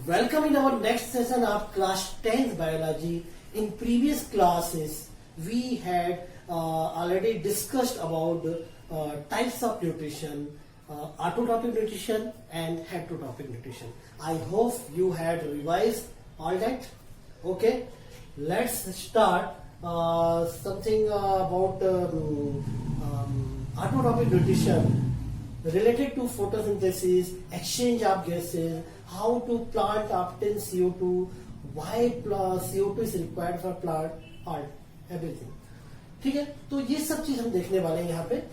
Welcome in our next session of class 10th biology. In previous classes, we had already discussed about types of nutrition, autotrophic nutrition and heterotrophic nutrition. I hope you had revised all that. Okay, let's start something about autotrophic nutrition related to photosynthesis, exchange of gases, how to plant obtain CO2, why CO2 is required for plant, all everything. ठीक है, तो ये सब चीज हम देखने वाले हैं यहाँ पे.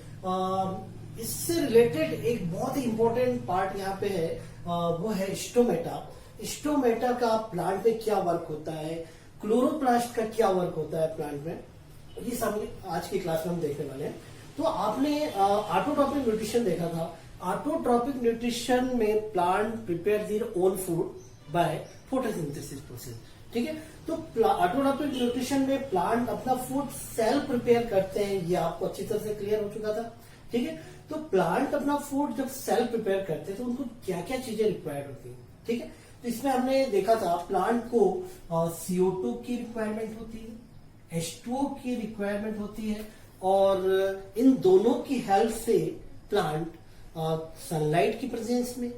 इससे रिलेटेड एक बहुत ही इंपॉर्टेंट पार्ट यहाँ पे है, वो है स्टोमेटा. स्टोमेटा का प्लांट में क्या वर्क होता है, क्लोरोप्लास्ट का क्या वर्क होता है प्लांट में, ये सब आज की क्लास में हम देखने वाले हैं. तो आपने ऑटोट्रॉपिक न्यूट्रिशन देखा था. ऑटोट्रॉपिक न्यूट्रिशन में plant prepare their own food by photosynthesis process. ठीक है, तो ऑटोट्रॉपिक न्यूट्रिशन में प्लांट अपना फूड सेल्फ प्रिपेयर करते हैं, ये आपको अच्छी तरह से क्लियर हो चुका था. ठीक है, तो प्लांट अपना फूड जब सेल्फ प्रिपेयर करते हैं तो उनको क्या क्या चीजें रिक्वायर्ड होती है. ठीक है, तो इसमें हमने देखा था प्लांट को CO2 की रिक्वायरमेंट होती है, H2O की रिक्वायरमेंट होती है, और इन दोनों की हेल्प से प्लांट सनलाइट की प्रेजेंस में,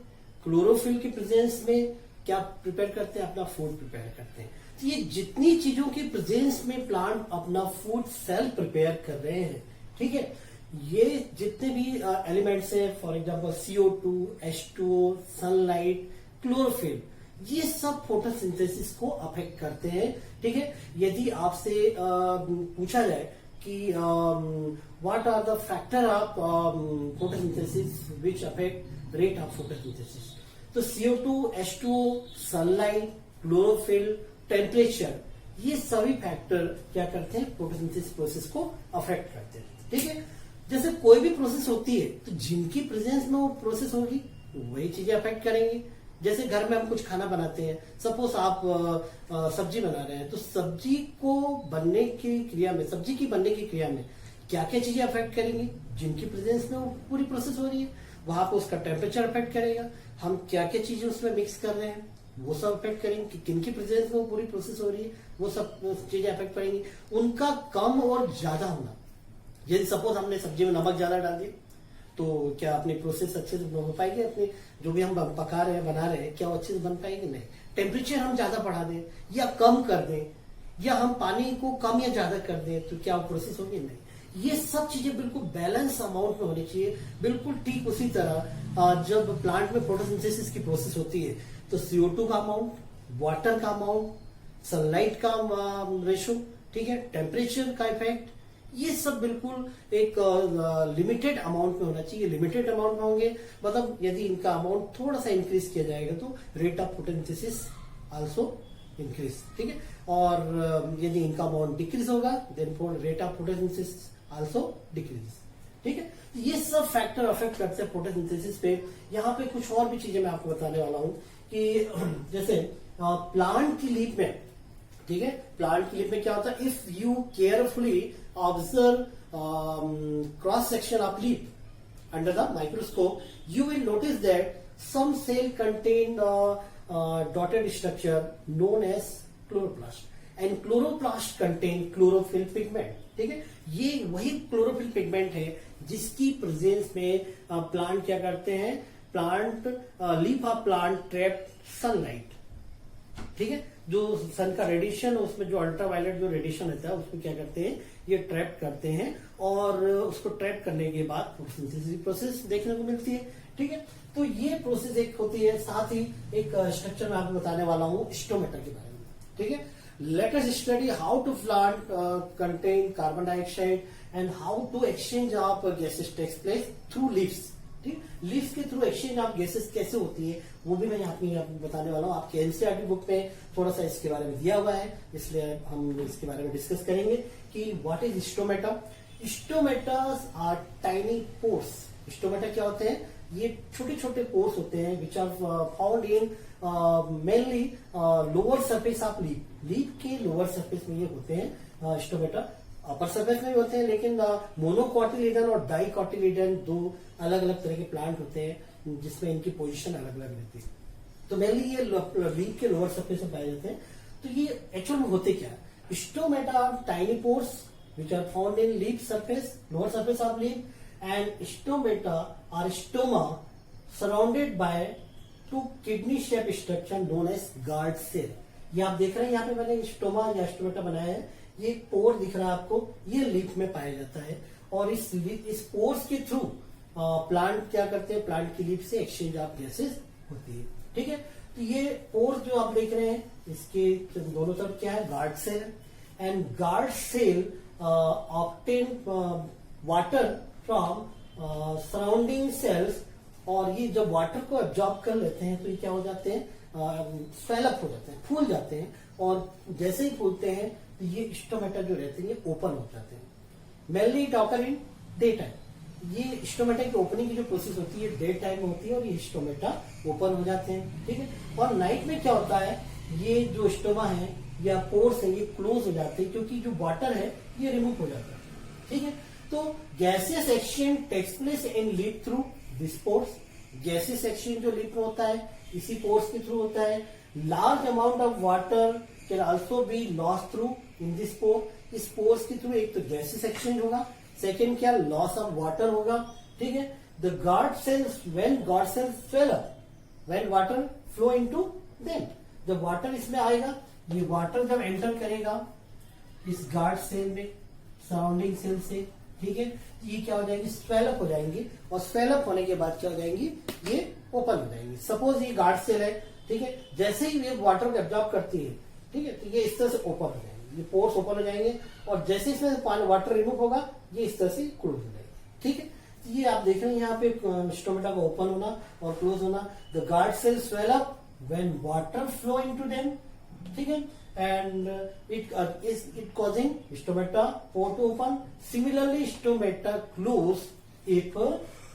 क्लोरोफिल की प्रेजेंस में क्या प्रिपेयर करते हैं, अपना फूड प्रिपेयर करते हैं. तो ये जितनी चीजों की प्रेजेंस में प्लांट अपना फूड सेल्फ प्रिपेयर कर रहे हैं, ठीक है, ये जितने भी एलिमेंट्स हैं, for example CO2, H2O, sunlight, chlorophyll, ये सब फोटोसिंथेसिस को अफेक्ट करते हैं. ठीक है, यदि आपसे पूछा जाए कि what are the factor of photosynthesis which affect rate of photosynthesis, तो CO2, H2O, sunlight, chlorophyll, temperature, ये सभी फैक्टर क्या करते हैं, फोटोसिंथेसिस प्रोसेस को अफेक्ट करते हैं. ठीक है, जैसे कोई भी प्रोसेस होती है तो जिनकी प्रेजेंस में वो प्रोसेस होगी वही चीजें अफेक्ट करेंगी. जैसे घर में हम कुछ खाना बनाते हैं, सपोज आप सब्जी बना रहे हैं, तो सब्जी को बनने की क्रिया में, सब्जी की बनने की क्रिया में क्या क्या चीजें अफेक्ट करेंगी, जिनकी प्रेजेंस में वो पूरी प्रोसेस हो रही है, वहां पर उसका टेम्परेचर अफेक्ट करेगा. हम क्या क्या चीजें उसमें मिक्स कर रहे हैं वो सब अफेक्ट करेंगे, कि किनकी प्रेजेंस में वो पूरी प्रोसेस हो रही है वो सब चीजें अफेक्ट करेंगी. उनका कम और ज्यादा होना, यदि सपोज हमने सब्जी में नमक ज्यादा डाल दिया तो क्या अपनी प्रोसेस अच्छे से हो पाएगी, अपनी जो भी हम पका रहे हैं, बना रहे हैं, क्या वो अच्छे से बन पाएगी, नहीं. टेम्परेचर हम ज्यादा बढ़ा दें या कम कर दें, या हम पानी को कम या ज्यादा कर दें, तो क्या वो प्रोसेस होगी, नहीं. ये सब चीजें बिल्कुल बैलेंस अमाउंट में होनी चाहिए. बिल्कुल ठीक उसी तरह जब प्लांट में फोटोसिंथेसिस की प्रोसेस होती है तो CO2 का अमाउंट, वाटर का अमाउंट, सनलाइट का रेशो, ठीक है, टेम्परेचर का इफेक्ट, ये सब बिल्कुल एक लिमिटेड अमाउंट में होना चाहिए. लिमिटेड अमाउंट में होंगे मतलब यदि इनका अमाउंट थोड़ा सा इंक्रीज किया जाएगा तो rate of photosynthesis also increase. ठीक है, और यदि इनका अमाउंट डिक्रीज होगा then rate of photosynthesis also decrease. ठीक है, ये सब फैक्टर अफेक्ट करते हैं फोटोसिंथेसिस पे. यहाँ पे कुछ और भी चीजें मैं आपको बताने वाला हूँ कि जैसे प्लांट की लीफ में, ठीक है, प्लांट की लीफ में क्या होता है, if you carefully observe cross section of leaf under the microscope, you will notice that some cell contain dotted structure known as chloroplast and chloroplast contain chlorophyll pigment. ठीक है, ये वही क्लोरोफिल पिगमेंट है जिसकी प्रेजेंस में plant क्या करते हैं, plant leaf of plant trap sunlight. ठीक है, जो सन का रेडिएशन, उसमें जो अल्ट्रावायलेट जो रेडिएशन रहता है उसको क्या करते हैं, ये ट्रैप करते हैं, और उसको ट्रैप करने के बाद फोटोसिंथेसिस प्रोसेस देखने को मिलती है. ठीक है, तो ये प्रोसेस एक होती है. साथ ही एक स्ट्रक्चर मैं आपको बताने वाला हूँ स्टोमेटा के बारे में. ठीक है, let us study how to plant contain carbon dioxide and how to exchange of gases takes place through leaves. ठीक, लीव्स के थ्रू एक्सचेंज ऑफ गैसेस कैसे होती है वो भी मैं यहाँ पे बताने वाला हूँ. आपके एनसीईआरटी बुक में थोड़ा सा इसके बारे में दिया हुआ है, इसलिए हम इसके बारे में डिस्कस करेंगे कि what is stomata. Stomatas are tiny pores. Stomata क्या होते हैं, ये छोटे छोटे पोर्स होते हैं which are found in mainly lower surface of leaf. Leaf के लोअर सरफेस में ये होते हैं स्टोमेटा. अपर सरफेस में भी होते हैं, लेकिन मोनोकॉटिलीडन और डाइकॉटिलीडन दो अलग अलग तरह के प्लांट होते हैं जिसमें इनकी पोजीशन अलग अलग रहती है. तो मेनली ये लीफ के लोअर सरफेस में पाए जाते हैं। तो ये एक्चुअल में होते क्या है, stomata are tiny pores which are found in leaf surface, lower surface of leaf, and stomata are stoma surrounded by two kidney shape structure known as guard cell. ये आप देख रहे हैं यहाँ पे मैंने स्टोमा या स्टोमेटा बनाया है, ये पोर दिख रहा है आपको, ये लीफ में पाया जाता है। और इस पोर्स के थ्रू प्लांट क्या करते हैं, प्लांट की लीफ से एक्सचेंज ऑफ गैसेस होती है। ठीक है, तो ये पोर जो आप देख रहे हैं इसके दोनों तरफ क्या है, guard cell, and guard cell obtain water from surrounding cells. और ये जब वाटर को एब्जॉर्ब कर लेते हैं तो ये क्या हो जाते हैं, स्वेलअप हो जाते हैं, फूल जाते हैं। और जैसे ही फूलते हैं तो ये स्टोमेटा जो रहते हैं ये ओपन हो जाते हैं। Mainly it occur in day time. ये स्टोमेटा की ओपनिंग की जो प्रोसेस होती है डे टाइम में होती है और ये स्टोमेटा ओपन हो जाते हैं। ठीक है, और नाइट में क्या होता है, ये जो स्टोमा है या पोर्स है ये क्लोज हो जाते हैं क्योंकि जो वाटर है ये रिमूव हो जाता है। ठीक है, तो gaseous exchange takes place in leaf through this pores. Gaseous exchange जो लीफ में होता है इसी पोर्स के थ्रू होता है। Large amount of water can also be loss through in this pore. इस पोर्स के थ्रू एक तो गैसेस एक्सचेंज होगा, सेकेंड क्या, लॉस ऑफ वाटर होगा। ठीक है, the guard cells, when guard cells swell up, when water flow into them, जब वाटर इसमें आएगा, ये वाटर जब एंटर करेगा इस गार्ड सेल में सराउंडिंग सेल से, ठीक है, ये क्या हो जाएंगे, स्वेलअप हो जाएंगे। और स्वेलअप होने के बाद क्या हो जाएंगी, ये ओपन हो जाएंगे। सपोज ये गार्ड सेल है, ठीक है, जैसे ही ये वाटर को एब्जॉर्ब करती है, ठीक है, तो ये इस तरह से ओपन हो जाएंगे, ये पोर्स ओपन हो जाएंगे। और जैसे इसमें पानी वाटर रिमूव होगा ये इस तरह से क्लोज हो जाएगी। ठीक है, तो ये आप देख रहे हैं यहाँ पे स्टोमेटा का ओपन होना और क्लोज होना। The guard cell swell up when water flow into them. ठीक है, and it causing stomata pore to open. Similarly, stomata close if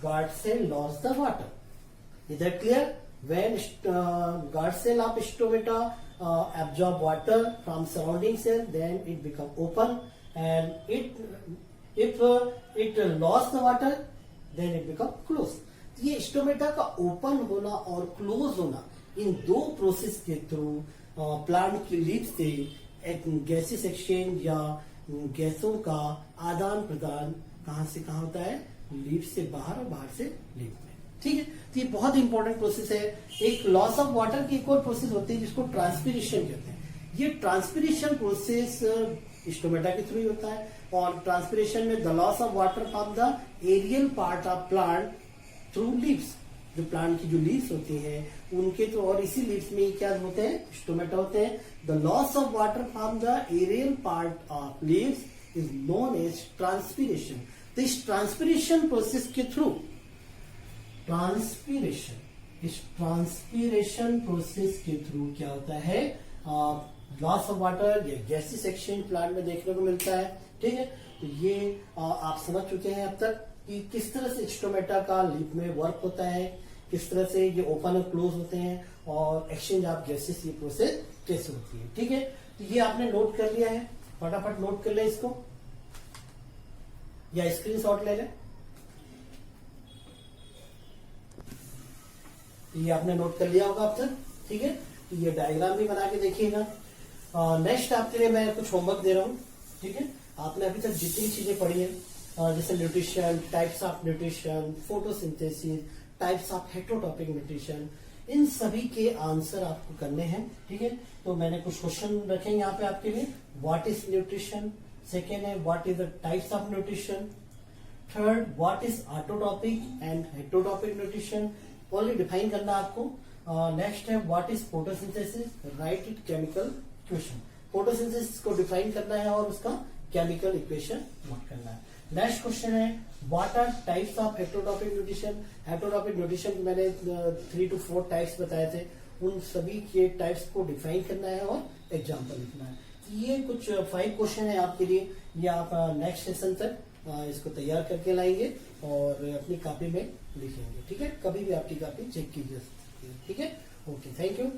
guard cell lost the water. Is that clear? When guard cell of stomata absorb water from surrounding cell, then it become open, and if it lost the water, then it become closed. ये stomata का open होना और close होना इन दो process के through plant की leaf से एक गैसेस एक्सचेंज या गैसों का आदान प्रदान कहां से कहां होता है, लीफ से बाहर और बाहर से लीफ में। ठीक है, तो ये बहुत इंपॉर्टेंट प्रोसेस है। एक लॉस ऑफ वाटर की एक और प्रोसेस होती है जिसको ट्रांसपीरेशन कहते हैं। ये ट्रांसपीरेशन प्रोसेस स्टोमेटा के थ्रू ही होता है। और ट्रांसपीरेशन में the loss of water from the aerial part of plant through leaves, जो प्लांट की जो लीव्स होती हैं उनके तो, और इसी लीव्स में क्या होते हैं, स्टोमेटा होते हैं। The loss of water from the aerial part of leaves is known as transpiration. तो इस ट्रांसपीरेशन प्रोसेस के थ्रू इस ट्रांसपीरेशन प्रोसेस के थ्रू क्या होता है, लॉस ऑफ वाटर या गैसेस एक्सचेंज प्लांट में देखने को मिलता है। ठीक है, तो ये आप समझ चुके हैं अब तक कि किस तरह से स्टोमेटा का लीफ में वर्क होता है, किस तरह से ये ओपन और क्लोज होते हैं, और एक्सचेंज ऑफ गैसेस ये प्रोसेस कैसे होती है। ठीक है, तो ये आपने नोट कर लिया है, फटाफट नोट कर ले इसको या स्क्रीनशॉट ले लें। ये आपने नोट कर लिया होगा अब तक। ठीक है, तो ये डायग्राम भी बना के देखिएगा। नेक्स्ट आपके लिए मैं कुछ होमवर्क दे रहा हूं। ठीक है, आपने अभी तक जितनी चीजें पढ़ी है जैसे nutrition, types of nutrition, photosynthesis, types of heterotrophic nutrition, इन सभी के आंसर आपको करने हैं। ठीक है, तो मैंने कुछ क्वेश्चन रखे यहाँ पे आपके लिए। व्हाट इज न्यूट्रिशन, सेकेंड है what is the types of nutrition, third what is autotrophic and heterotrophic nutrition, only define करना आपको। नेक्स्ट है what is photosynthesis, write it chemical equation. Photosynthesis को डिफाइन करना है और उसका केमिकल इक्वेशन नोट करना है। नेक्स्ट क्वेश्चन है what are types of heterotrophic nutrition. Heterotrophic nutrition मैंने 3 to 4 टाइप्स बताए थे, उन सभी के टाइप्स को डिफाइन करना है और एग्जाम्पल लिखना है। ये कुछ 5 क्वेश्चन है आपके लिए, ये आप नेक्स्ट सेशन तक इसको तैयार करके लाएंगे और अपनी कॉपी में लिखेंगे। ठीक है, कभी भी आपकी कॉपी चेक की जा सकती है। ठीक है, ओके, थैंक यू।